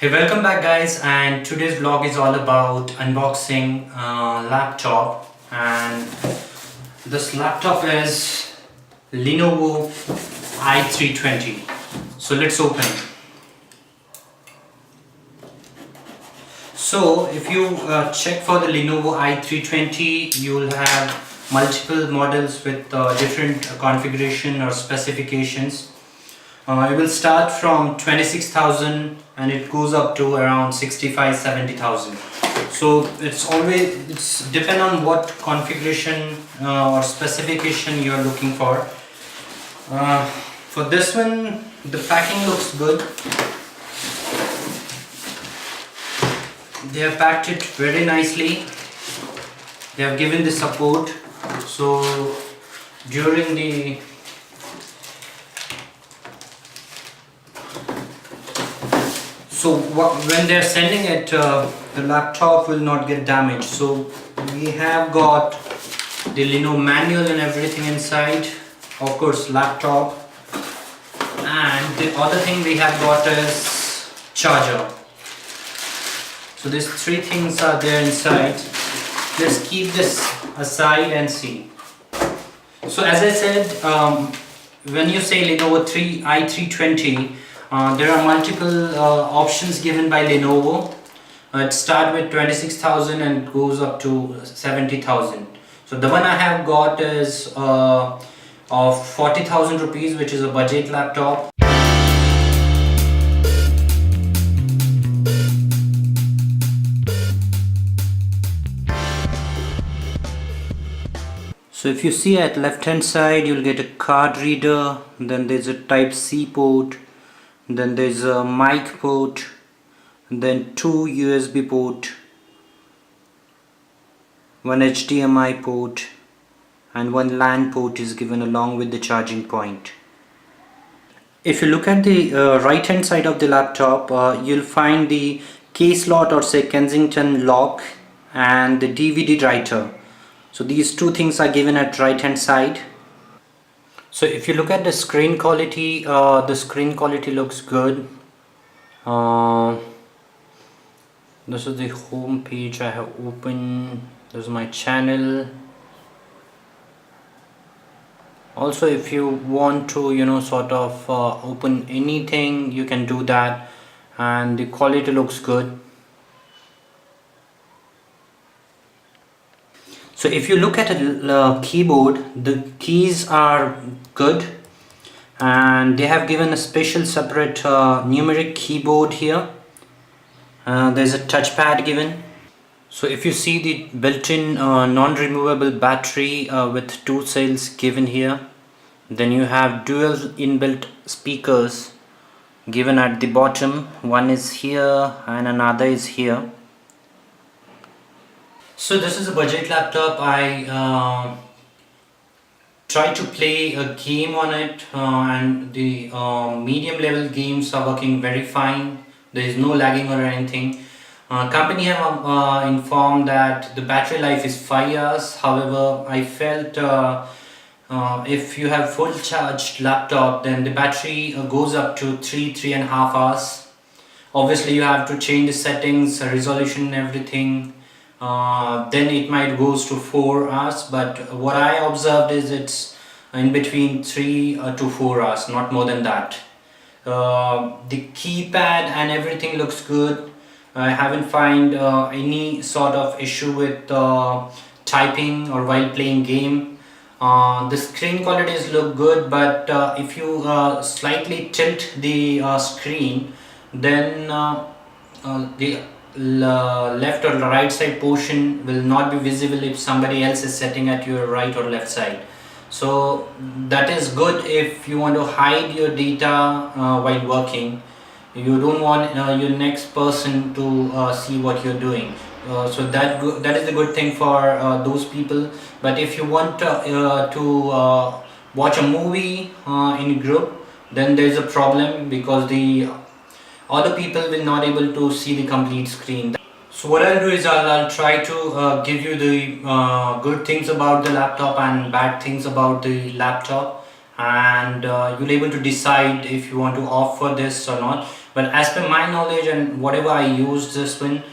Okay, welcome back guys, and today's vlog is all about unboxing laptop, and this laptop is Lenovo i320. So let's open. So if you check for the Lenovo i320, you'll have multiple models with different configuration or specifications. It will start from 26,000 and it goes up to around 65-70,000. So it's depend on what configuration or specification you are looking for. For this one, the packing looks good. They have packed it very nicely. They have given the support. So during the when they are sending it, the laptop will not get damaged. So we have got the Lenovo manual and everything inside, of course laptop, and the other thing we have got is charger. So these three things are there inside. Let's keep this aside and see. So as I said, when you say Lenovo i320, there are multiple options given by Lenovo. It starts with 26,000 and goes up to 70,000. So the one I have got is of 40,000 rupees, which is a budget laptop. So if you see at left hand side, you'll get a card reader, then there's a Type-C port, then there's a mic port, then two USB port, one HDMI port, and one LAN port is given along with the charging point. If you look at the right hand side of the laptop, you'll find the key slot, or say Kensington lock, and the DVD writer. So these two things are given at right hand side. So if you look at the screen quality looks good. This is the home page I have opened. This is my channel. Also, if you want to sort of open anything, you can do that, and the quality looks good. So if you look at a keyboard, the keys are good, and they have given a special separate numeric keyboard here. There's a touchpad given. So if you see the built-in non-removable battery with two cells given here, then you have dual inbuilt speakers given at the bottom. One is here and another is here. So this is a budget laptop. I try to play a game on it, and the medium level games are working very fine. There is no lagging or anything. Company have informed that the battery life is 5 hours. However, I felt if you have full charged laptop, then the battery goes up to 3.5 hours. Obviously you have to change the settings, resolution and everything. Then it might goes to 4 hours, but what I observed is it's in between 3 to 4 hours, not more than that. The keypad and everything looks good. I haven't find any sort of issue with typing or while playing game. The screen qualities look good, but if you slightly tilt the screen, then the left or right side portion will not be visible if somebody else is sitting at your right or left side. So that is good if you want to hide your data while working. You don't want your next person to see what you're doing. So that is the good thing for those people. But if you want to watch a movie in group, then there is a problem, because the other people will not able to see the complete screen. So what I'll do is I'll try to give you the good things about the laptop and bad things about the laptop, and you'll able to decide if you want to opt for this or not. But as per my knowledge and whatever I used this one,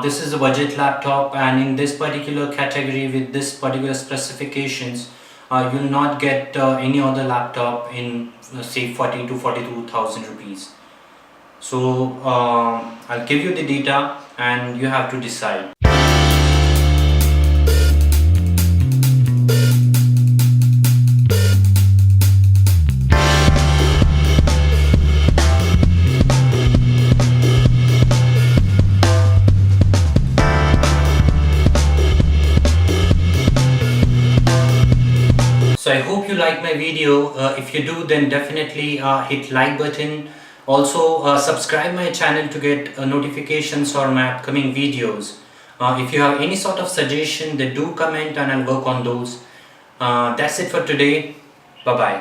this is a budget laptop, and in this particular category with this particular specifications, you'll not get any other laptop in say 40 to 42,000 rupees. So I'll give you the data and you have to decide. So I hope you like my video. If you do, then definitely hit like button. Also subscribe my channel to get notifications or my upcoming videos. If you have any sort of suggestion, then do comment and I'll work on those. That's it for today. Bye bye.